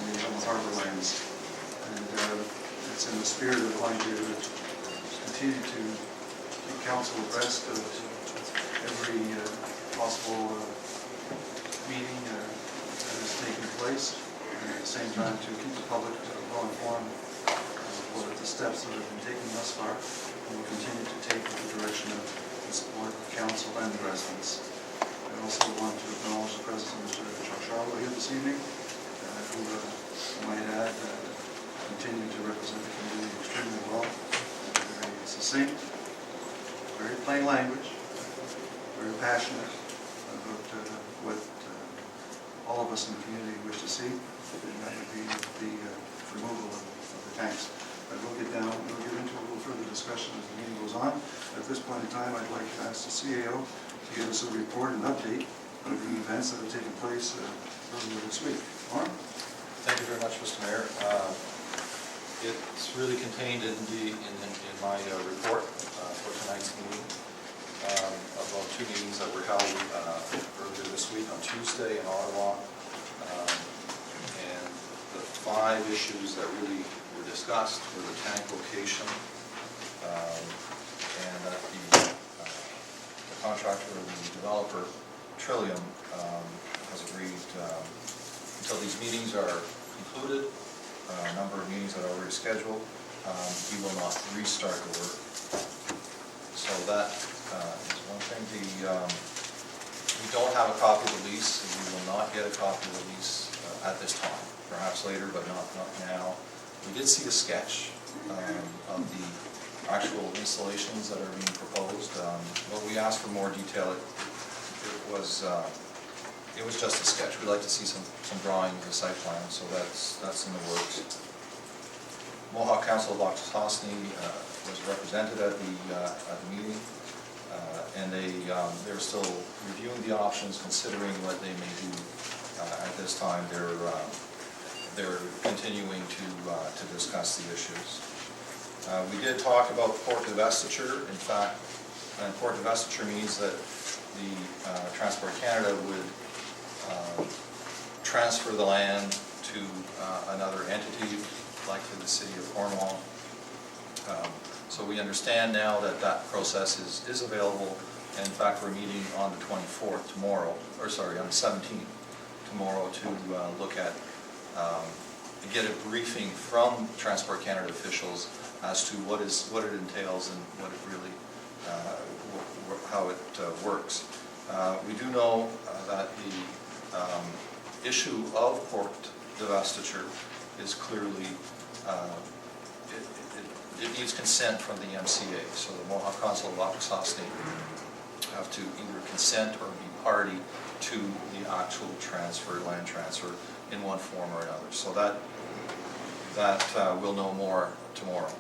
reconciliation with Harbour Lands. And it's in the spirit of wanting to continue to keep council abreast of every possible meeting that is taking place, and at the same time to keep the public well informed of what are the steps that have been taken thus far, and will continue to take with the direction of the support of council and the residents. I also want to acknowledge the presence of Mr. Chuck Charlotte here this evening, who I might add continue to represent the community extremely well, very succinct, very plain language, very passionate about what all of us in the community wish to see, and that would be the removal of the tanks. But we'll get into a little further discussion as the meeting goes on. At this point in time, I'd like to ask the CAO to give us a report and update of the events that have taken place earlier this week. Warren? Thank you very much, Mr. Mayor. It's really contained in my report for tonight's meeting about two meetings that were held earlier this week on Tuesday in Ottawa. And the 5 issues that really were discussed were the tank location, and that the contractor and the developer, Trillium, has agreed until these meetings are concluded, a number of meetings that are already scheduled, he will not restart the work. So that is one thing. We don't have a copy of the lease, and we will not get a copy of the lease at this time. Perhaps later, but not now. We did see a sketch of the actual installations that are being proposed. But we asked for more detail. It was just a sketch. We'd like to see some drawings of the site plan, so that's in the works. Mohawk Council of Lochsosney was represented at the meeting, and they're still reviewing the options, considering what they may do at this time. They're continuing to discuss the issues. We did talk about port divestiture. In fact, port divestiture means that the Transport Canada would transfer the land to another entity, likely the city of Cornwall. So we understand now that that process is available, and in fact we're meeting on the 24th tomorrow, or sorry, on the 17th tomorrow to look at, get a briefing from Transport Canada officials as to what it entails and what it really, how it works. We do know that the issue of port divestiture is clearly, it needs consent from the MCA. So the Mohawk Council of Lochsosney have to either consent or be party to the actual transfer, land transfer, in one form or another. So that we'll know more tomorrow.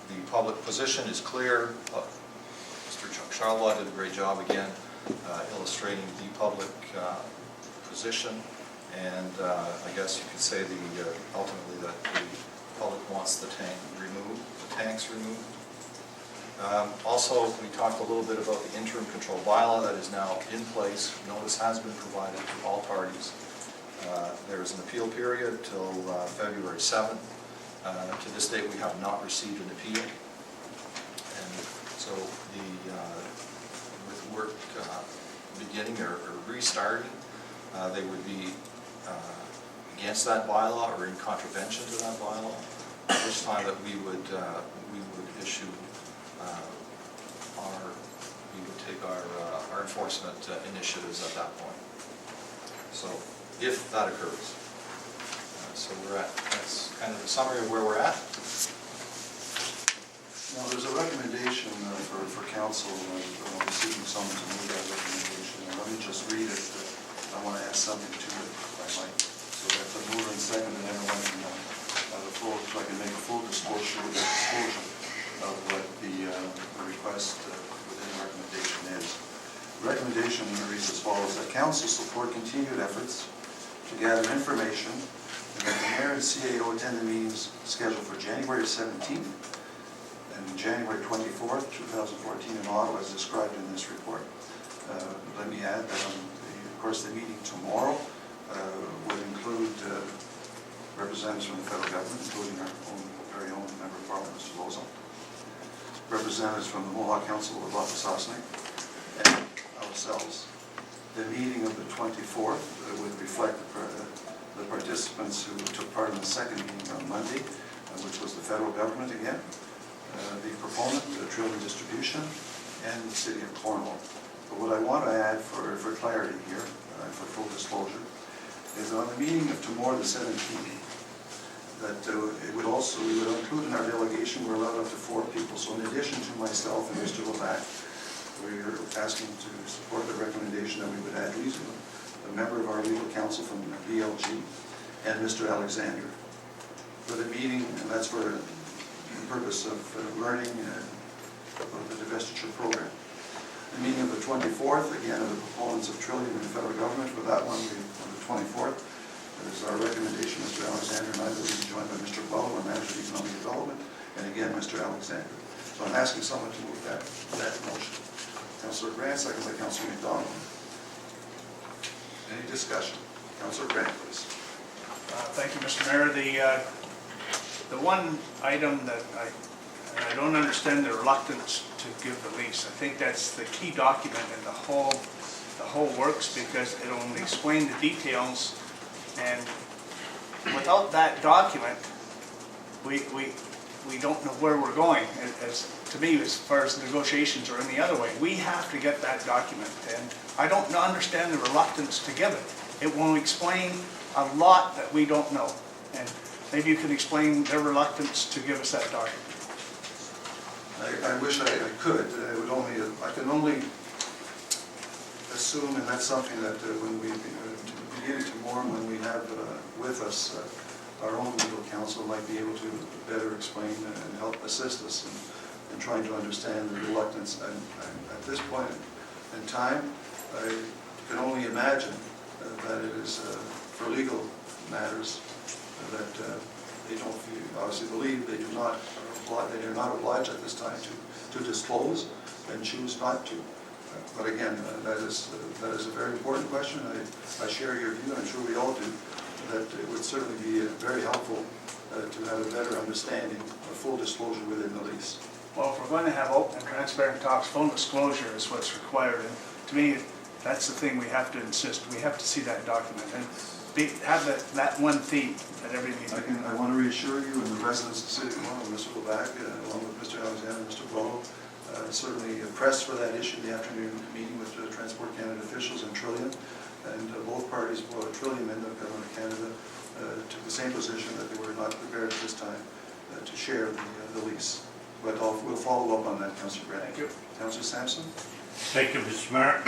The public position is clear. Mr. Chuck Charlotte did a great job again illustrating the public position, and I guess you could say ultimately that the public wants the tanks removed. Also, we talked a little bit about the interim control bylaw that is now in place. Notice has been provided to all parties. There is an appeal period till February 7th. To this date, we have not received an appeal, and so with work beginning or restarting, they would be against that bylaw or in contravention to that bylaw, at which time that we would issue we would take our enforcement initiatives at that point. So if that occurs. So that's kind of a summary of where we're at. Now, there's a recommendation for council, I'll be seeking someone to move that recommendation. And let me just read it. I want to add something to it, if I might. So that the mover and second, and everyone can have a full, so I can make a full disclosure of what the request within the recommendation is. The recommendation reads as follows: that council support continued efforts to gather information, and that the mayor and CAO attend the meetings scheduled for January 17th and January 24th, 2014 in Ottawa, as described in this report. Let me add that, of course, the meeting tomorrow would include representatives from the federal government, including our very own Member of Parliament, Mr. Lozo, representatives from the Mohawk Council of Watasasnik, and ourselves. The meeting of the 24th would reflect the participants who took part in the second meeting on Monday, which was the federal government again, the proponent, the Trillium Distribution, and the City of Cornwall. But what I want to add for clarity here, for full disclosure, is on the meeting of tomorrow, the 17th, that we would include in our delegation, we're allowed up to 4 people. So in addition to myself and Mr. Levac, we're asking to support the recommendation that we would add a member of our legal counsel from BLG and Mr. Alexander for the meeting, and that's for the purpose of learning about the divestiture program. The meeting of the 24th, again, of the proponents of Trillium and the federal government. For that one, on the 24th, it is our recommendation, Mr. Alexander, and I will be joined by Mr. Wello, our Manager of Economic Development, and again, Mr. Alexander. So I'm asking someone to move that motion. Councillor Grant, second by Councillor McDonald. Any discussion? Councillor Grant, please. Thank you, Mr. Mayor. The one item that I don't understand the reluctance to give the lease. I think that's the key document in the whole works, because it only explains the details, and without that document, we don't know where we're going. To me, as far as negotiations or any other way, we have to get that document, and I don't understand the reluctance to give it. It will explain a lot that we don't know, and maybe you can explain their reluctance to give us that document. I wish I could. I can only assume, and that's something that when we begin tomorrow, when we have with us our own legal counsel, might be able to better explain and help assist us in trying to understand the reluctance. And at this point in time, I can only imagine that it is for legal matters that they don't obviously believe they are not obliged at this time to disclose and choose not to. But again, that is a very important question. I share your view, and I'm sure we all do, that it would certainly be very helpful to have a better understanding of full disclosure within the lease. Well, if we're going to have open and transparent talks, full disclosure is what's required. And to me, that's the thing we have to insist. We have to see that document and have that one theme that everything. I want to reassure you and the residents of the city of Cornwall, Mr. Levac, along with Mr. Alexander and Mr. Wello, certainly pressed for that issue the afternoon meeting with Transport Canada officials and Trillium, and both parties, both Trillium and the Government of Canada, took the same position that they were not prepared at this time to share the lease. But we'll follow up on that, Councillor Grant. Thank you. Councillor Sampson? Thank you, Mr. Mayor.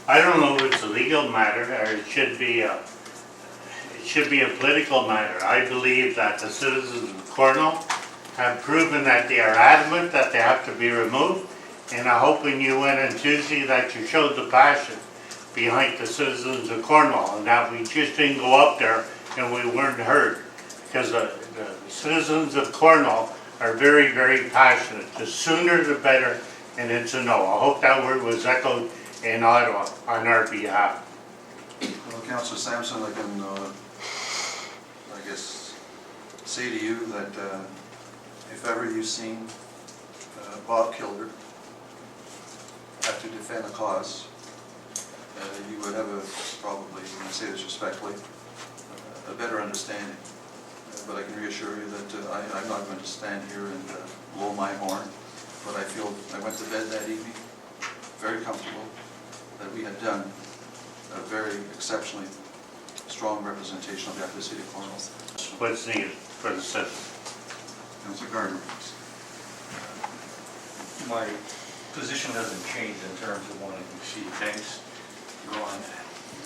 I don't know if it's a legal matter or it should be a political matter. I believe that the citizens of Cornwall have proven that they are adamant that they have to be removed, and I hope when you went on Tuesday that you showed the passion behind the citizens of Cornwall, and that we just didn't go up there and we weren't heard, because the citizens of Cornwall are very, very passionate. The sooner the better, and it's a no. I hope that word was echoed in Ottawa on our behalf. Well, Councillor Sampson, I can, I guess, say to you that if ever you've seen Bob Kilder have to defend a cause, you would have probably, and I say this respectfully, a better understanding. But I can reassure you that I'm not going to stand here and blow my horn, but I feel I went to bed that evening very comfortable that we had done a very exceptionally strong representation of the City of Cornwall. What's needed for the citizens. Councillor Gardner, please. My position hasn't changed in terms of wanting to see tanks gone.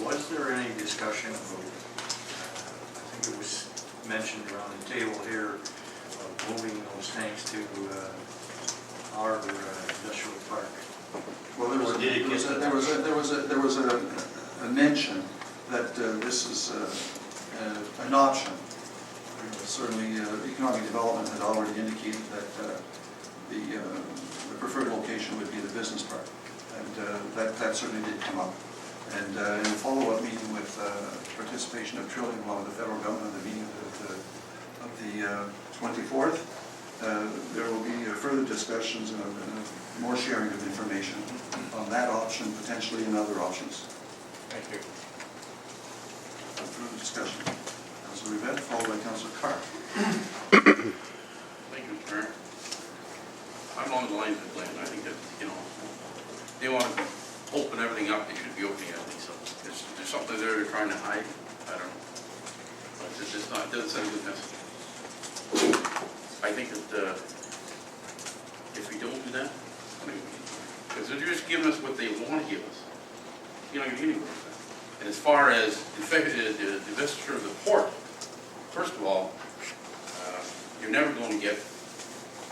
Was there any discussion about, I think it was mentioned around the table here, of moving those tanks to our industrial park? Well, there was a mention that this is an option. Certainly, economic development had already indicated that the preferred location would be the business park, and that certainly did come up. And in a follow-up meeting with participation of Trillium along with the federal government, the meeting of the 24th, there will be further discussions and more sharing of information on that option, potentially and other options. Thank you. Further discussion. Councilor Rivette, followed by Councilor Carr. Thank you, Mr. Mayor. I'm along the lines of Glenn. I think that, they want to open everything up, they should be opening everything. So there's something there they're trying to hide. I don't know. But it's just not, it doesn't send a good message. I think that if we don't do that, because they're just giving us what they want to give us, you're not going to get anywhere with that. And as far as the divestiture of the port, first of all, you're never going to get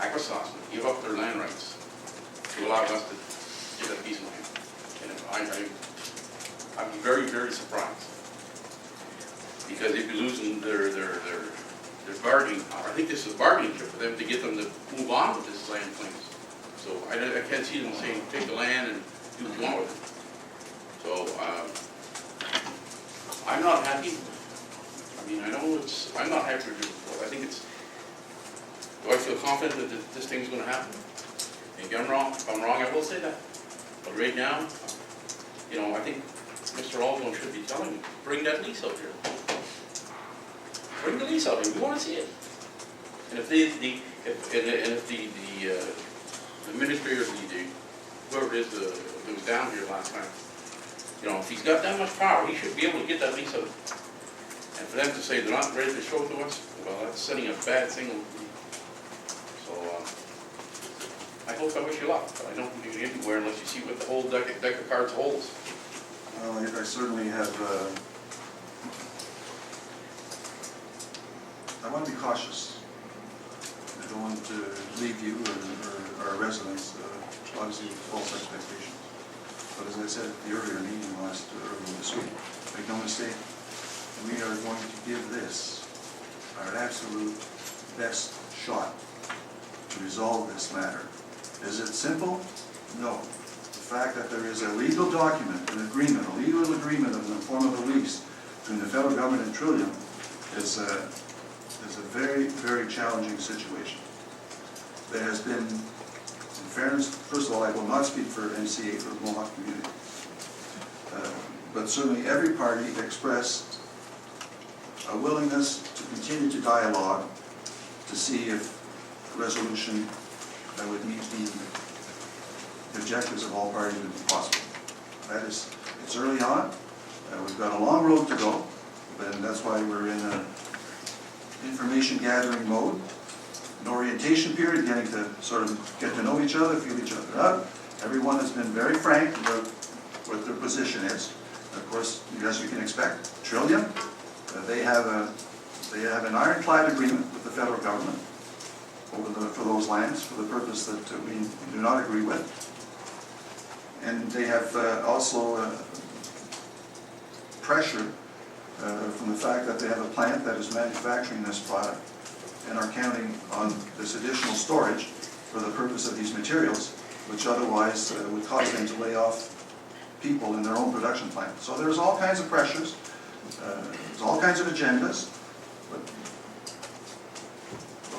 Aquasauce to give up their land rights to allow us to get that piece of land. And I'd be very, very surprised. Because they'd be losing their bargaining power. I think this is a bargaining chip for them to get them to move on with this land claims. So I can't see them saying, take the land and do what you want with it. So I'm not happy. I mean, I know I'm not happy with it. I think do I feel confident that this thing's going to happen? Maybe I'm wrong. If I'm wrong, I will say that. But right now, I think Mr. Alden should be telling me, bring that lease out here. Bring the lease out here. We want to see it. And if the ministry or whoever it is that was down here last time, if he's got that much power, he should be able to get that lease out. And for them to say they're not ready to show it to us, well, that's setting a bad signal. So I wish you luck, but I don't think you get anywhere unless you see what the whole deck of cards holds. Well, I certainly have, I want to be cautious. I don't want to leave you or our residents, obviously, with false expectations. But as I said at the earlier meeting earlier this week, make no mistake, we are going to give this our absolute best shot to resolve this matter. Is it simple? No. The fact that there is a legal document, a legal agreement in the form of a lease between the federal government and Trillium is a very, very challenging situation. There has been, in fairness, first of all, I will not speak for MCA, for the Mohawk community, but certainly every party expressed a willingness to continue to dialogue to see if a resolution that would meet the objectives of all parties would be possible. It's early on. We've got a long road to go, and that's why we're in an information gathering mode, an orientation period, getting to sort of get to know each other, feel each other out. Everyone has been very frank about what their position is. Of course, as you can expect, Trillium, they have an ironclad agreement with the federal government for those lands for the purpose that we do not agree with. And they have also pressure from the fact that they have a plant that is manufacturing this product and are counting on this additional storage for the purpose of these materials, which otherwise would cause them to lay off people in their own production plant. So there's all kinds of pressures, there's all kinds of agendas, but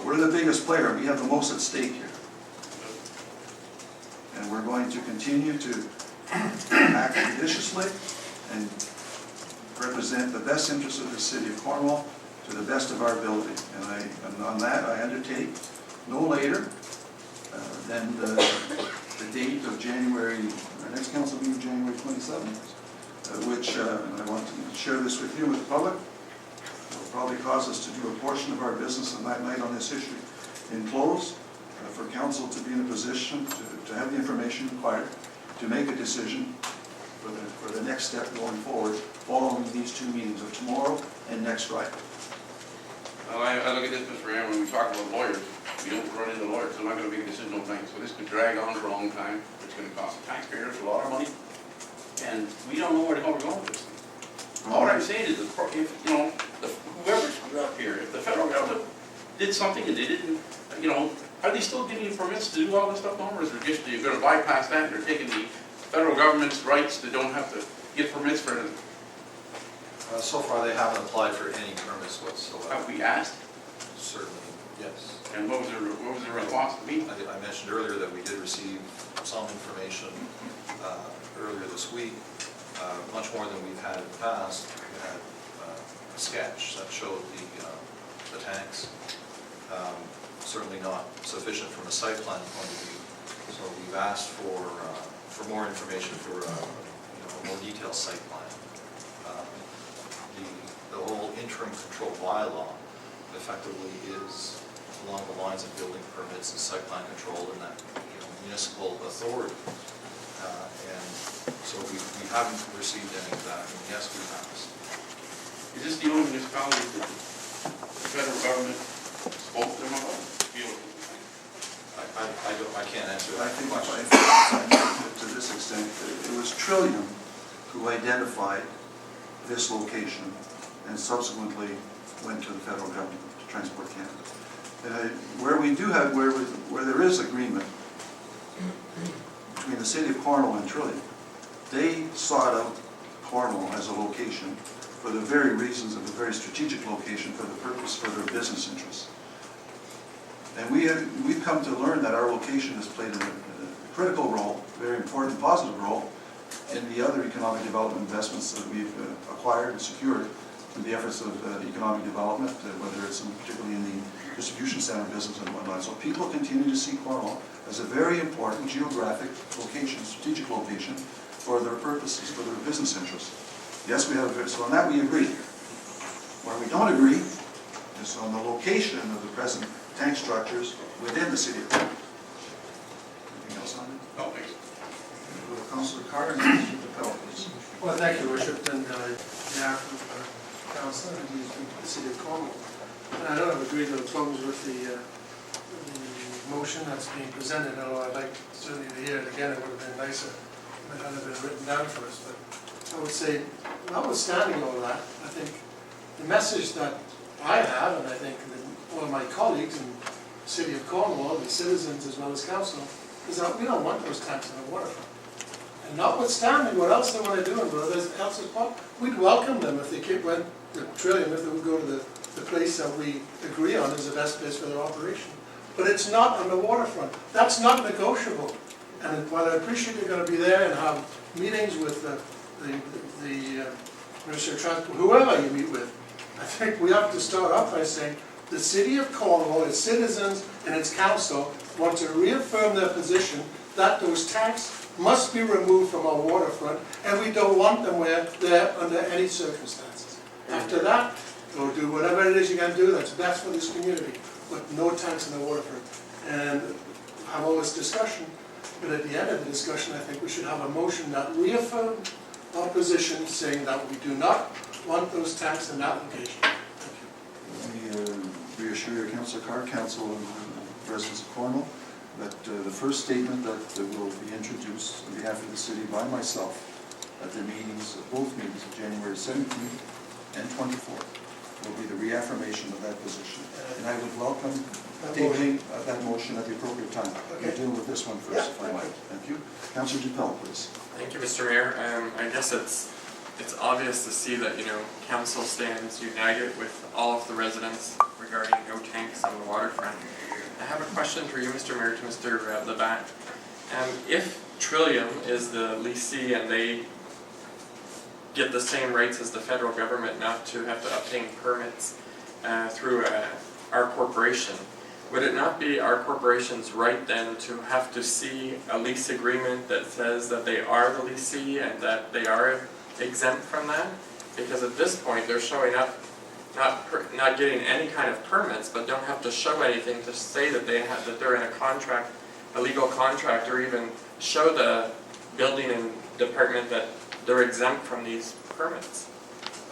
we're the biggest player. We have the most at stake here. And we're going to continue to act judiciously and represent the best interests of the city of Cornwall to the best of our ability. And on that, I undertake no later than the date of January, our next council meeting, January 27th, which, and I want to share this with you, with the public, will probably cause us to do a portion of our business on that night on this issue in close, for council to be in a position to have the information required to make a decision for the next step going forward, following these two meetings of tomorrow and next Friday. Well, I look at this, Mr. Mayor, when we talk about lawyers, we don't run into lawyers. They're not going to make a decision overnight. So this could drag on for a long time. It's going to cost the taxpayers a lot of money. And we don't know where the hell we're going with this thing. All I'm saying is, whoever screwed up here, if the federal government did something and they didn't, are they still giving you permits to do all this stuff, or is it just you're going to bypass that and they're taking the federal government's rights to don't have to get permits for it? So far, they haven't applied for any permits whatsoever. Have we asked? Certainly, yes. And what was their response to me? I mentioned earlier that we did receive some information earlier this week, much more than we've had in the past. We had a sketch that showed the tanks, certainly not sufficient from a site plan point of view. So we've asked for more information for a more detailed site plan. The whole interim control bylaw effectively is along the lines of building permits and site plan control and that municipal authority. And so we haven't received any of that, and yes, we have. Is this the only municipality that the federal government spoke to them about? I can't answer I that think question. to this extent, it was Trillium who identified this location and subsequently went to the federal government, to Transport Canada. Where there is agreement between the city of Cornwall and Trillium, they sought out Cornwall as a location for the very reasons of a very strategic location for the purpose for their business interests. And we've come to learn that our location has played a critical role, very important, positive role, in the other economic development investments that we've acquired and secured in the efforts of economic development, whether it's particularly in the distribution center business and whatnot. So people continue to see Cornwall as a very important geographic location, strategic location for their purposes, for their business interests. Yes, so on that we agree. Where we don't agree is on the location of the present tank structures within the city of Cornwall. Anything else on it? No, thanks. Go to Councilor Carter and Councilor DePel, please. Well, thank you, Worship, and behalf of Council and the City of Cornwall. And I don't have a great deal of problems with the motion that's being presented, although I'd like certainly to hear it again. It would have been nicer if it had been written down for us. But I would say, notwithstanding all that, I think the message that I have, and I think that all of my colleagues in the City of Cornwall, the citizens as well as Council, is that we don't want those tanks in the waterfront. And notwithstanding what else they want to do and what else is possible, we'd welcome them if they went to Trillium, if they would go to the place that we agree on is the best place for their operation. But it's not on the waterfront. That's not negotiable. And while I appreciate you're going to be there and have meetings with the Minister of Transport, whoever you meet with, I think we have to start off by saying the City of Cornwall, its citizens and its council want to reaffirm their position that those tanks must be removed from our waterfront, and we don't want them there under any circumstances. After that, go do whatever it is you're going to do that's best for this community, but no tanks in the waterfront. And have all this discussion, but at the end of the discussion, I think we should have a motion that reaffirms our position, saying that we do not want those tanks in that location. Thank you. Let me reassure you, Councilor Carr, Council and residents of Cornwall, that the first statement that will be introduced on behalf of the city by myself at the meetings, both meetings of January 17th and 24th, will be the reaffirmation of that position. And I would welcome tabling that motion at the appropriate time. We'll deal with this one first, if I might. Thank you. Councilor DePel, please. Thank you, Mr. Mayor. I guess it's obvious to see that, council stands united with all of the residents regarding no tanks on the waterfront. I have a question for you, Mr. Mayor, to Mr. Labatt. If Trillium is the leasee and they get the same rights as the federal government not to have to obtain permits through our corporation, would it not be our corporation's right then to have to see a lease agreement that says that they are the leasee and that they are exempt from that? Because at this point, they're showing up not getting any kind of permits, but don't have to show anything to say that they're in a contract, a legal contract, or even show the building and department that they're exempt from these permits.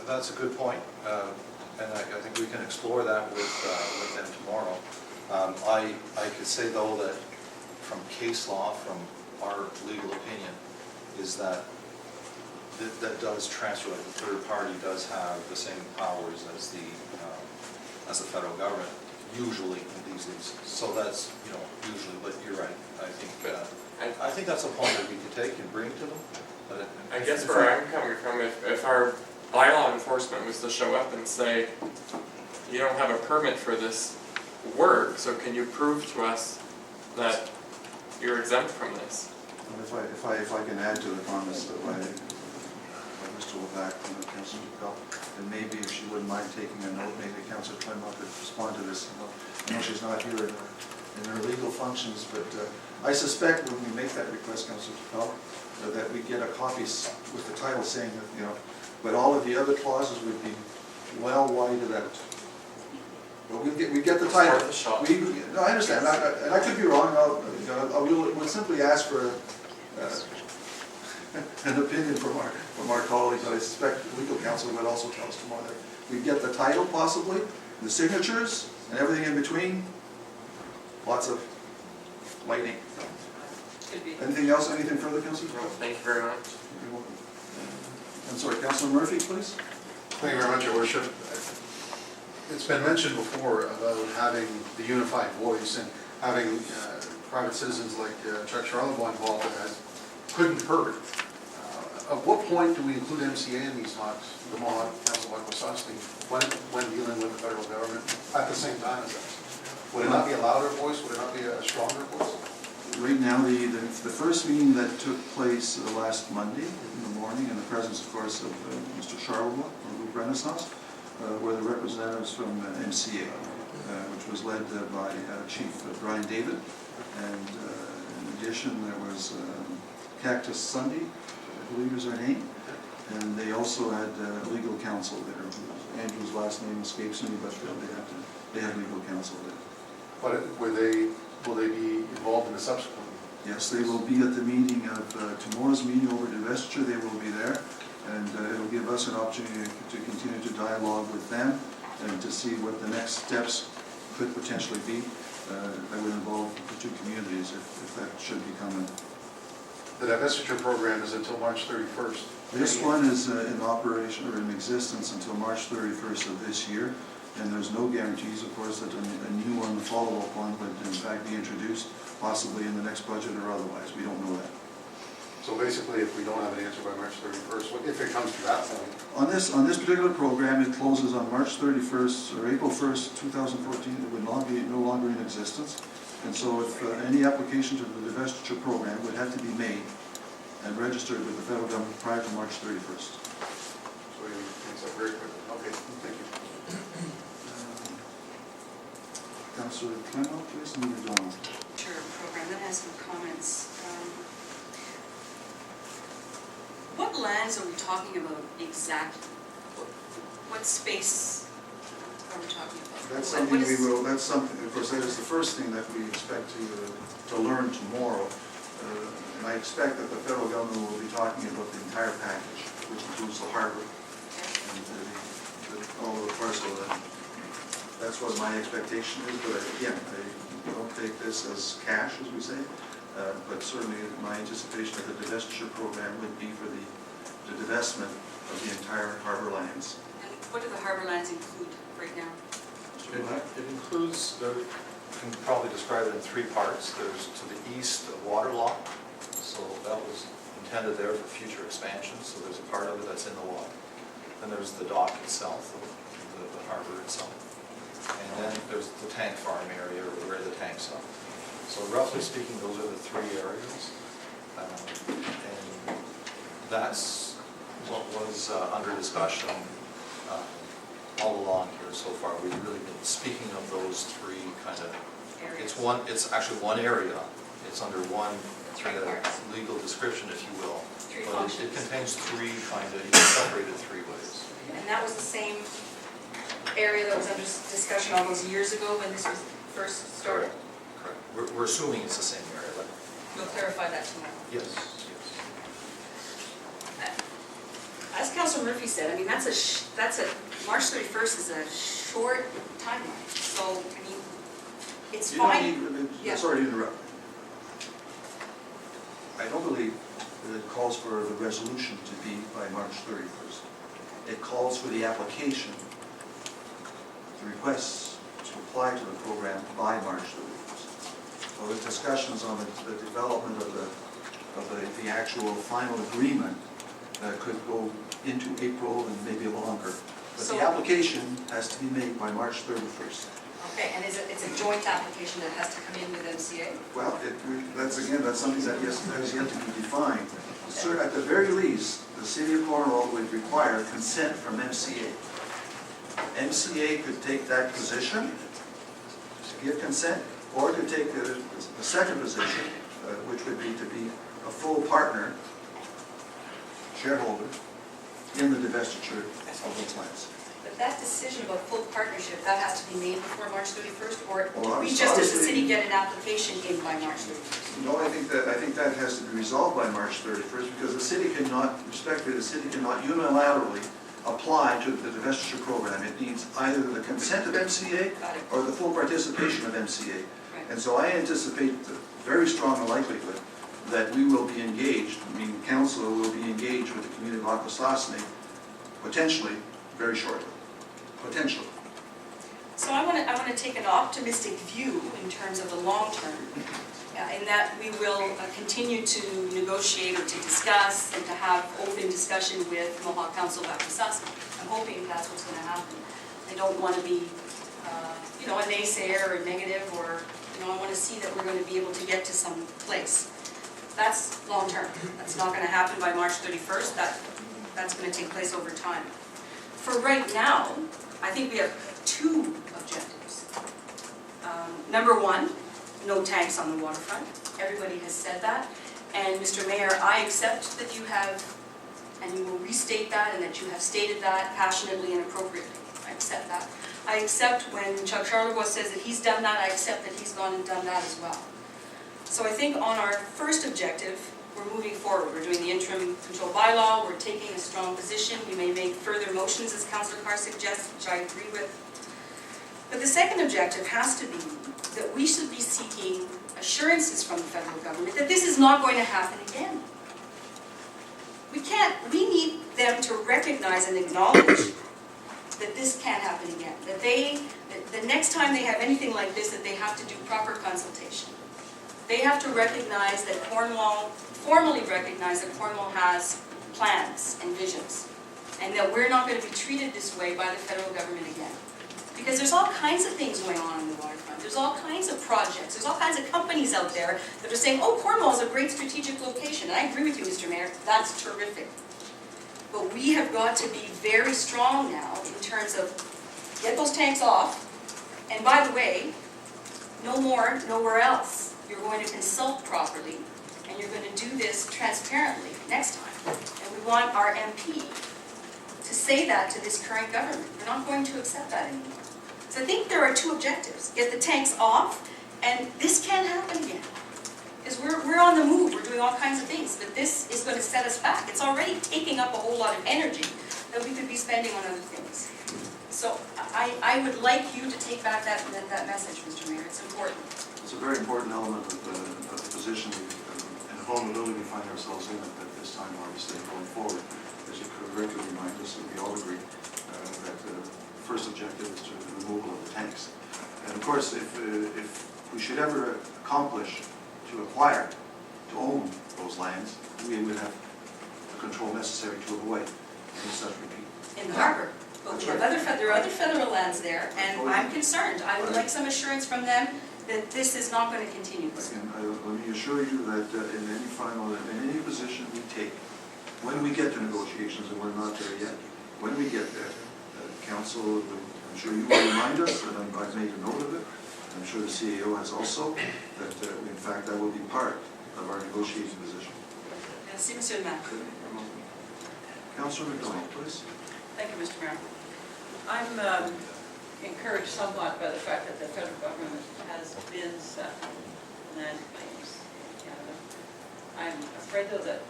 That's a good point, and I think we can explore that with them tomorrow. I could say though that from case law, from our legal opinion, is that does transfer, like the third party does have the same powers as the federal government, usually in these leases. So that's, usually, but you're right. I think that's a point that we could take and bring to them. But I guess where I'm coming from, if our bylaw enforcement was to show up and say, you don't have a permit for this work, so can you prove to us that you're exempt from this? If I can add to the comments that by Mr. Levac and Councilor Capel, and maybe if she wouldn't mind taking a note, maybe Councilor Clement could respond to this. I know she's not here in her legal functions, but I suspect when we make that request, Councilor Capel, that we get a copy with the title saying that, you know, but all of the other clauses would be well wide of that. But we get the title. Worth a shot. No, I understand, and I could be wrong. We'll simply ask for an opinion from our colleagues, but I suspect legal counsel would also tell us tomorrow that we get the title possibly, the signatures, and everything in between. Lots of lightning. Anything else? Anything further, Councilor? Well, thank you very much. You're welcome. I'm sorry, Councilor Murphy, please. Thank you very much, Your Worship. It's been mentioned before about having the unified voice and having private citizens like Chuck Charlebois involved that couldn't hurt. At what point do we include MCA in these talks, the Mohawk Council of Aquasasne, when dealing with the federal government at the same time as us? Would it not be a louder voice? Would it not be a stronger voice? Right now, the first meeting that took place last Monday in the morning, in the presence, of course, of Mr. Charlebois of Loop Renaissance, were the representatives from MCA, which was led by Chief Brian David, and in addition there was Cactus Sunday, I believe is her name, and they also had legal counsel there. Andrew's last name escapes me, but they had legal counsel there. But will they be involved in the subsequent? Yes, they will be at the meeting of tomorrow's meeting over at divestiture. They will be there, and it will give us an opportunity to continue to dialogue with them and to see what the next steps could potentially be that would involve the two communities if that should become a... The divestiture program is until March 31st. This one is in operation or in existence until March 31st of this year, and there's no guarantees, of course, that a new one, the follow-up one, would in fact be introduced possibly in the next budget or otherwise. We don't know that. So basically, if we don't have an answer by March 31st, if it comes to that point? On this particular program, it closes on March 31st or April 1st, 2014. It would not be no longer in existence. And so if any application to the divestiture program would have to be made and registered with the federal government prior to March 31st. So we answer very quickly. Okay, thank you. Councilor Clement, please, and then Donald. Sure, program, that has some comments. What lands are we talking about exactly? What space are we talking about? That's something we will, that's something, of course, that is the first thing that we expect to learn tomorrow. And I expect that the federal government will be talking about the entire package, which includes the harbor and all of the parcel of that. That's what my expectation is, but again, I don't take this as cash, as we say, but certainly my anticipation of the divestiture program would be for the divestment of the entire harbor lands. And what do the harbor lands include right now? It includes, you can probably describe it in three parts. There's to the east a water lock, so that was intended there for future expansion, so there's a part of it that's in the water. Then there's the dock itself, the harbor itself. And then there's the tank farm area where the tanks are. So roughly speaking, those are the three areas. And that's what was under discussion all along here so far. We've really been speaking of those three kind of, it's actually one area. It's under one kind of legal description, if you will. But it contains three kind of, you can separate it three ways. And that was the same area that was under discussion all those years ago when this was first started? Correct. We're assuming it's the same area, but... You'll clarify that tomorrow. Yes. As Councilor Murphy said, I mean, that's a March 31st is a short timeline. So, I mean, it's fine. Sorry to interrupt. I don't believe that it calls for the resolution to be by March 31st. It calls for the application, the requests to apply to the program by March 31st. So the discussions on the development of the actual final agreement could go into April and maybe longer. But So- the application has to be made by March 31st. Okay, and it's a joint application that has to come in with MCA? Well, that's something that has yet to be defined. Sir, at the very least, the city of Cornwall would require consent from MCA. MCA could take that position, to give consent, or to take the second position, which would be to be a full partner, shareholder, in the divestiture of those lands. But that decision about full partnership, that has to be made before March 31st, or Well, we just as the honestly- city get an application in by March 31st? No, I think that has to be resolved by March 31st, because the city cannot, respectfully, the city cannot unilaterally apply to the divestiture program. It needs either the consent of MCA Got it. or the full participation of MCA. Right. And so I anticipate the very strong likelihood that we will be engaged, meaning council will be engaged with the community of Akwesasne, potentially, very shortly. Potentially. So I want to take an optimistic view in terms of the long term, in that we will continue to negotiate or to discuss and to have open discussion with Mohawk Council of Akwesasne. I'm hoping that's what's going to happen. I don't want to be, a naysayer or negative, or, I want to see that we're going to be able to get to some place. That's long term. That's not going to happen by March 31st. That's going to take place over time. For right now, I think we have two objectives. Number one, no tanks on the waterfront. Everybody has said that. And Mr. Mayor, I accept that you have, and you will restate that, and that you have stated that passionately and appropriately. I accept that. I accept when Chuck Charlevoix says that he's done that, I accept that he's gone and done that as well. So I think on our first objective, we're moving forward. We're doing the interim control bylaw, we're taking a strong position. We may make further motions, as Councillor Carr suggests, which I agree with. But the second objective has to be that we should be seeking assurances from the federal government that this is not going to happen again. We need them to recognize and acknowledge that this can't happen again. That the next time they have anything like this, that they have to do proper consultation. They have to recognize that formally recognize that Cornwall has plans and visions, and that we're not going to be treated this way by the federal government again. Because there's all kinds of things going on the waterfront. There's all kinds of projects. There's all kinds of companies out there that are saying, oh, Cornwall is a great strategic location. And I agree with you, Mr. Mayor, that's terrific. But we have got to be very strong now in terms of get those tanks off. And by the way, no more, nowhere else. You're going to consult properly, and you're going to do this transparently next time. And we want our MP to say that to this current government. We're not going to accept that anymore. So I think there are two objectives. Get the tanks off, and this can't happen again. Because we're on the move, we're doing all kinds of things, but this is going to set us back. It's already taking up a whole lot of energy that we could be spending on other things. So I would like you to take back that message, Mr. Mayor. It's important. It's a very important element of the position and the vulnerability we find ourselves in at this time, obviously, going forward. As you correctly remind us, and we all agree that the first objective is the removal of the tanks. And of course, if we should ever accomplish to acquire, to own those lands, we would have the control necessary to avoid any such repeat. In the harbor. But we have there are other federal lands there, and I'm concerned. I would like some assurance from them that this is not going to continue. Again, let me assure you that in any position we take, when we get to negotiations, and we're not there yet, when we get there, council, I'm sure you will remind us, and I've made a note of it, I'm sure the CAO has also, that in fact that will be part of our negotiating position. Merci, Monsieur le Maire. Councilor McDonald, please. Thank you, Mr. Mayor. I'm encouraged somewhat by the fact that the federal government has been settling land claims in Canada. I'm afraid, though, that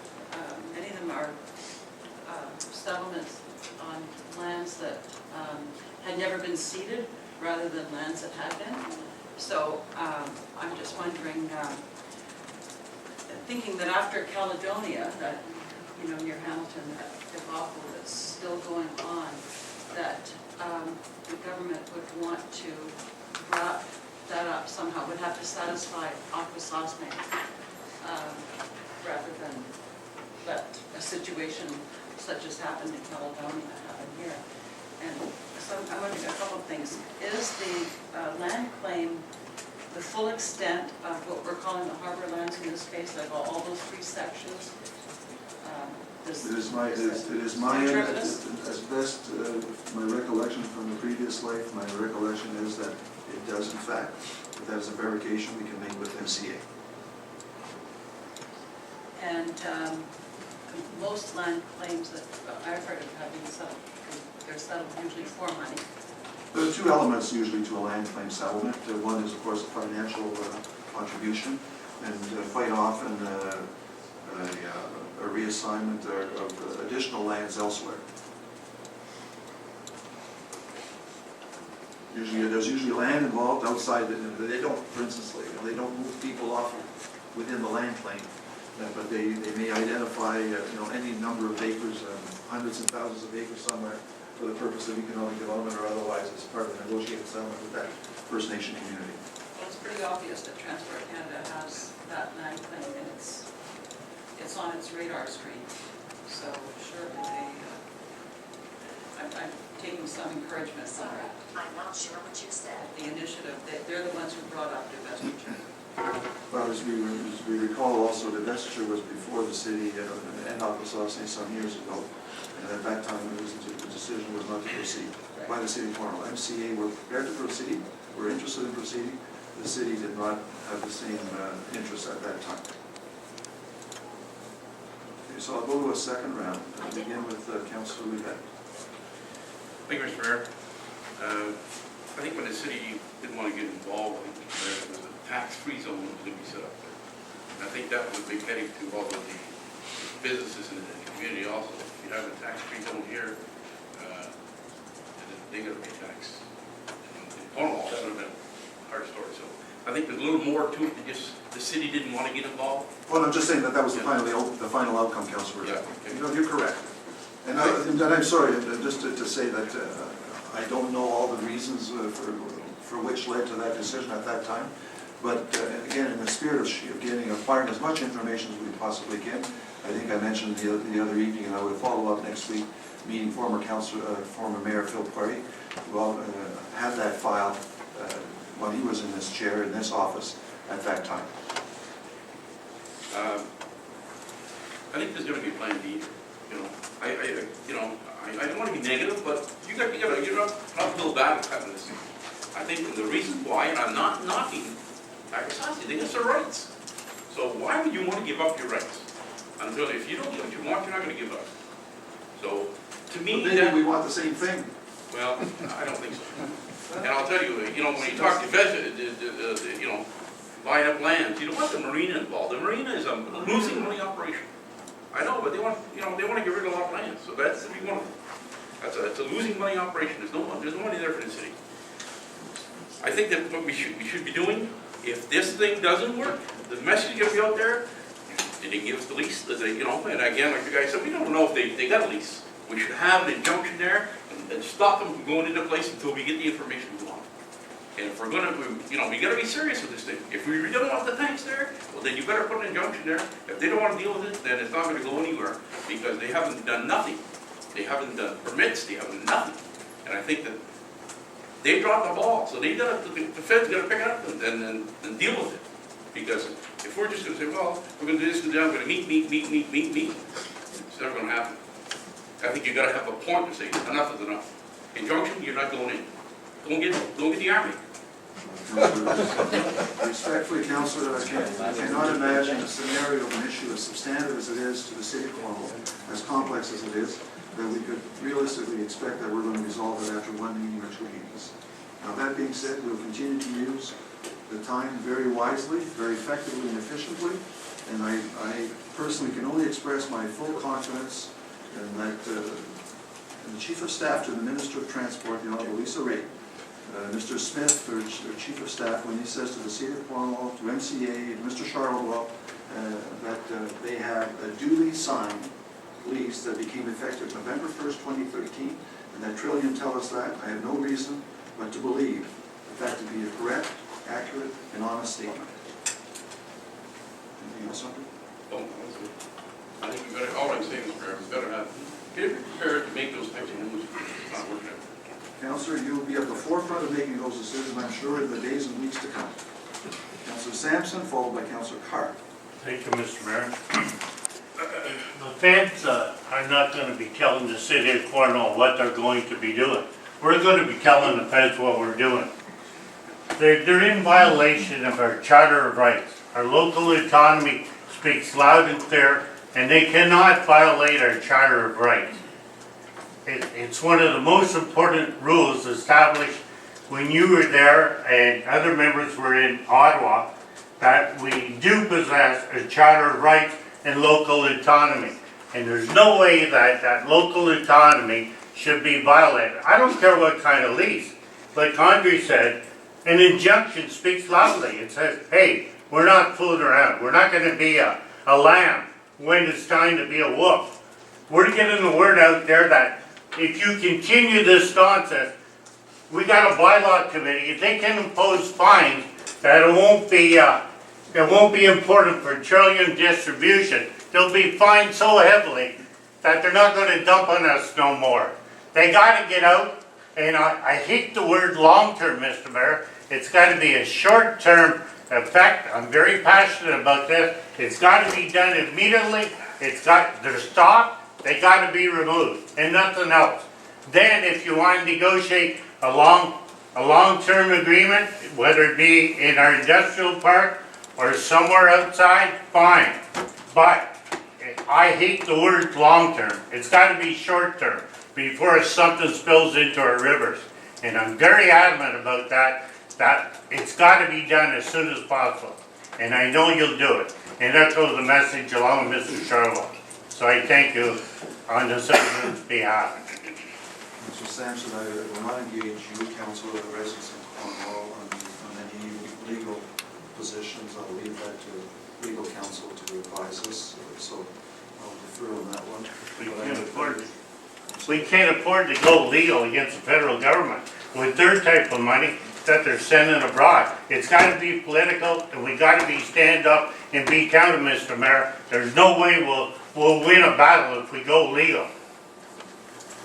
many of them are settlements on lands that had never been ceded rather than lands that had been. So I'm just wondering, thinking that after Caledonia, that near Hamilton, that debacle that's still going on, that the government would want to wrap that up somehow, would have to satisfy Akwesasne rather than let a situation such as happened in Caledonia happen here. And so I'm wondering a couple of things. Is the land claim the full extent of what we're calling the harbor lands in this case, like all those 3 sections? It is my, as best my recollection from the previous life, my recollection is that it does in fact, but that is a verification we can make with MCA. And most land claims that I've heard of have been settled, they're settled usually for money. There are 2 elements usually to a land claim settlement. One is, of course, a financial contribution, and quite often a reassignment of additional lands elsewhere. Usually, there's usually land involved outside. They don't, for instance, they don't move people off within the land claim, but they may identify any number of acres, hundreds and thousands of acres somewhere, for the purpose of economic development or otherwise as part of a negotiated settlement with that First Nation community. Well, it's pretty obvious that Transport Canada has that land claim, and it's on its radar screen. So surely I'm taking some encouragement from that. I'm not sure what you said. The initiative, they're the ones who brought up divestiture. Well, as we recall also, the divestiture was before the city and Aquasauce some years ago. And at that time, the decision was not to proceed by the city of Cornwall. MCA were prepared to proceed, were interested in proceeding. The city did not have the same interest at that time. Okay, so I'll go to a second round. I'll begin with Councillor Levet. Thank you, Mr. Mayor. I think when the city didn't want to get involved, I think there was a tax-free zone that was going to be set up there. And I think that was a big headache to all of the businesses in the community also. If you have a tax-free zone here, they got to pay tax. In Cornwall, that would have been a hard story. So I think there's a little more to it than just the city didn't want to get involved. Well, I'm just saying that was the final outcome, Councillor. Yeah, okay. You're correct. And I'm sorry, just to say that I don't know all the reasons for which led to that decision at that time. But again, in the spirit of acquiring as much information as we possibly can, I think I mentioned the other evening, and I would follow up next week, meeting former Mayor Phil Parry, who had that file when he was in this chair, in this office at that time. I think there's going to be a plan B. I don't want to be negative, but you're not feel bad about this. I think the reason why, and I'm not knocking Aquasauce, they got their rights. So why would you want to give up your rights? Until if you don't get what you want, you're not going to give up. So to me, but maybe we want the same thing. Well, I don't think so. And I'll tell you, when you talk to buying up lands, you don't want the marina involved. The marina is a losing money operation. I know, but they want to get rid of a lot of land. So that's to be one of them. That's a losing money operation. There's no money there for the city. I think that what we should be doing, if this thing doesn't work, the message is going to be out there. They didn't give us the lease, and again, like the guy said, we don't know if they got a lease. We should have an injunction there and stop them from going into place until we get the information we want. And if we're going to, we got to be serious with this thing. If we really don't want the tanks there, well, then you better put an injunction there. If they don't want to deal with it, then it's not going to go anywhere because they haven't done nothing. They haven't done permits. They haven't done nothing. And I think that they dropped the ball. So the Fed's got to pick it up and deal with it. Because if we're just going to say, well, we're going to do this and that, we're going to meet, it's never going to happen. I think you got to have a point to say enough is enough. Injunction, you're not going in. Don't get the army. Respectfully, Councillor, I cannot imagine a scenario of an issue as substantive as it is to the city of Cornwall, as complex as it is, that we could realistically expect that we're going to resolve it after one meeting or 2 meetings. Now, that being said, we'll continue to use the time very wisely, very effectively and efficiently, and I personally can only express my full confidence in that the Chief of Staff to the Minister of Transport, the Honourable Lisa Raitt, Mr. Smith, their Chief of Staff, when he says to the City of Cornwall, to MCA, and Mr. Charlewell, that they have a duly signed lease that became effective November 1st, 2013, and that Trillium tell us that, I have no reason but to believe that to be a correct, accurate, and honest statement. Anything else, Hunter? Oh, I think we've got it all Councillor, you will be at the forefront of making those decisions, I'm sure, in the days and weeks to come. Councillor Sampson, followed by Councillor Carr. Thank you, Mr. Mayor. The feds are not going to be telling the city of Cornwall what they're going to be doing. We're going to be telling the feds what we're doing. They're in violation of our Charter of Rights. Our local autonomy speaks loud and clear, and they cannot violate our Charter of Rights. It's one of the most important rules established when you were there and other members were in Ottawa, that we do possess a Charter of Rights and local autonomy. And there's no way that local autonomy should be violated. I don't care what kind of lease. Like Andre said, an injunction speaks loudly. It says, hey, we're not fooling around. We're not going to be a lamb when it's time to be a wolf. We're getting the word out there that if you continue this nonsense, we got a bylaw committee. They can impose fines that it won't be important for trillium distribution. They'll be fined so heavily that they're not going to dump on us no more. They got to get out. And I hate the word long-term, Mr. Mayor. It's got to be a short-term effect. I'm very passionate about this. It's got to be done immediately. They're stopped. They got to be removed and nothing else. Then if you want to negotiate a long-term agreement, whether it be in our industrial park or somewhere outside, fine. But I hate the word long-term. It's got to be short-term before something spills into our rivers. And I'm very adamant about that it's got to be done as soon as possible. And I know you'll do it. And that goes the message along with Mr. Charlotte. So I thank you on the citizens' behalf. Mr. Sampson, I will not engage you, Council, or the residents of Cornwall on any legal positions. I'll leave that to legal counsel to advise us, so I'll defer on that one. We can't afford to go legal against the federal government with their type of money that they're sending abroad. It's got to be political, and we got to be stand up and be counted, Mr. Mayor. There's no way we'll win a battle if we go legal.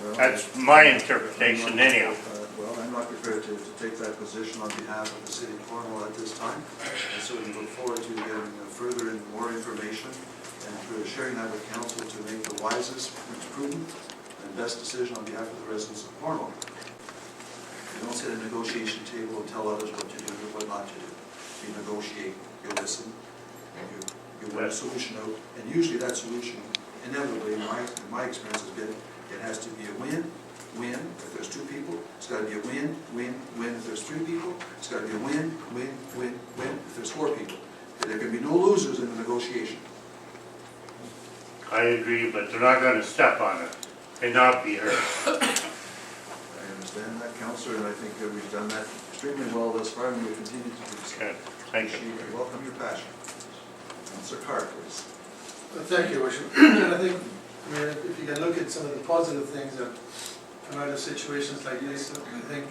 Well, That's my interpretation anyhow. Well, I'm not prepared to take that position on behalf of the city of Cornwall at this time. I certainly look forward to getting further and more information and to sharing that with council to make the wisest, most prudent, and best decision on behalf of the residents of Cornwall. You don't sit at a negotiation table and tell others what to do or what not to do. You negotiate, you listen, and you work a solution out. And usually that solution, inevitably, in my experience has been, it has to be a win-win. If there's two people, it's got to be a win-win-win. If there's three people, it's got to be a win-win-win-win. If there's four people, there can be no losers in the negotiation. I agree, but they're not going to step on it and not be hurt. I understand that, Councillor, and I think we've done that extremely well thus far, and we'll continue to do so. Okay, thank you. I welcome your passion. Councillor Carr, please. Thank you, Worship. And I think, if you can look at some of the positive things that come out of situations like this, I think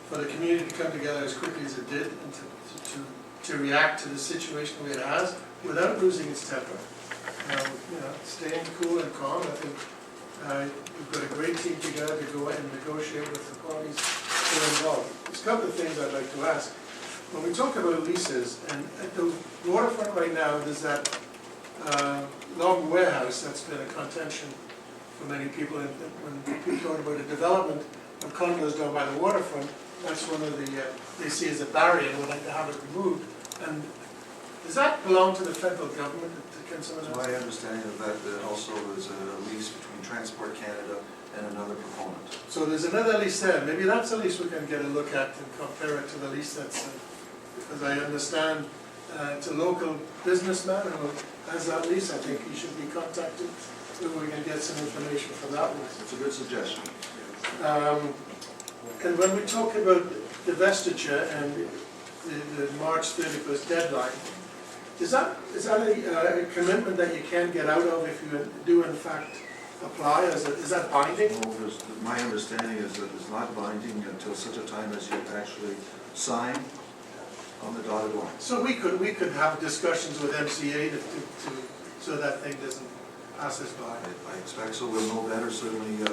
for the community to come together as quickly as it did and to react to the situation the way it has without losing its temper. Staying cool and calm. I think we've got a great team together to go in and negotiate with the parties that are involved. There's a couple of things I'd like to ask. When we talk about leases, and at the waterfront right now, there's that log warehouse that's been a contention for many people. And when people talk about a development of condos down by the waterfront, that's one of the, they see as a barrier, and would like to have it removed. And does that belong to the federal government? Can someone else? My understanding of that also is a lease between Transport Canada and another proponent. So there's another lease there. Maybe that's a lease we can get a look at and compare it to the lease that's, because I understand it's a local businessman who has that lease. I think he should be contacted so we can get some information for that one. It's a good suggestion. And when we talk about divestiture and the March 31st deadline, is that a commitment that you can get out of if you do in fact apply? Is that binding? Well, my understanding is that it's not binding until such a time as you actually sign on the dotted line. So we could have discussions with MCA so that thing doesn't pass us by. I expect so. We'll know better certainly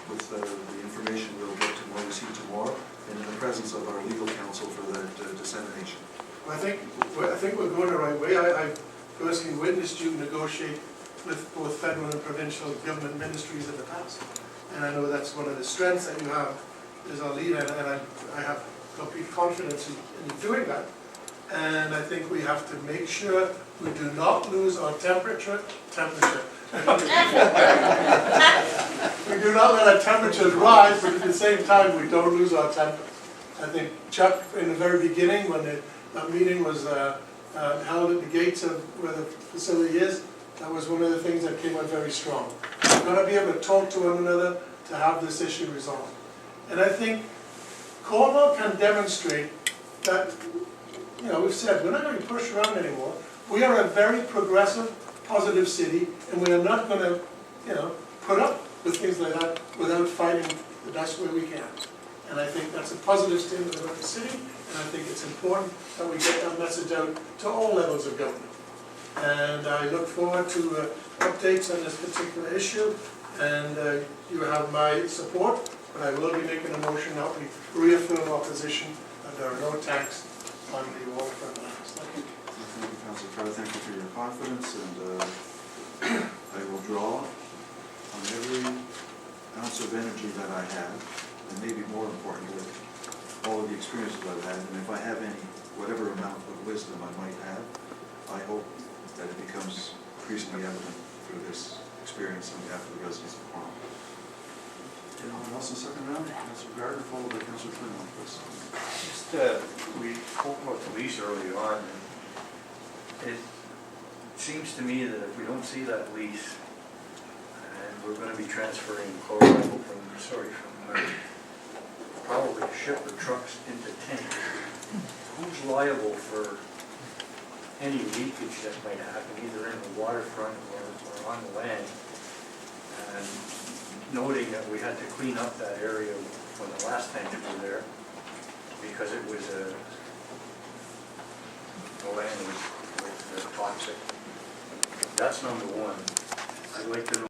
with the information we'll get to more receive tomorrow, and in the presence of our legal counsel for that dissemination. I think we're going the right way. I personally witnessed you negotiate with both federal and provincial government ministries in the past. And I know that's one of the strengths that you have as our leader, and I have complete confidence in you doing that. And I think we have to make sure we do not lose our temperature. We do not let our temperatures rise, but at the same time, we don't lose our temper. I think Chuck, in the very beginning, when that meeting was held at the gates of where the facility is, that was one of the things that came out very strong. We're going to be able to talk to one another to have this issue resolved. And I think Cornwall can demonstrate that, we've said we're not going to be pushed around anymore. We are a very progressive, positive city, and we are not going to, put up with things like that without fighting the best way we can. And I think that's a positive statement about the city, and I think it's important that we get that message out to all levels of government. And I look forward to updates on this particular issue, and you have my support, but I will be making a motion that we reaffirm our position that there are no tanks on the waterfront lands. Thank you. Thank you, Councilor Carter. Thank you for your confidence, and I will draw on every ounce of energy that I have, and maybe more importantly, all of the experiences I've had, and if I have any, whatever amount of wisdom I might have, I hope that it becomes increasingly evident through this experience on behalf of the residents of Cornwall. Anyone else in the second round? Councilor Gardner, followed by Councilor Flynn, please. Just, we spoke about the lease earlier on, and it seems to me that if we don't see that lease, and we're going to be transferring chloride from probably a ship or trucks into tanks, who's liable for any leakage that might happen, either in the waterfront or on the land? And noting that we had to clean up that area when the last tanks were there, because it was the land was toxic. That's number one. I'd like to know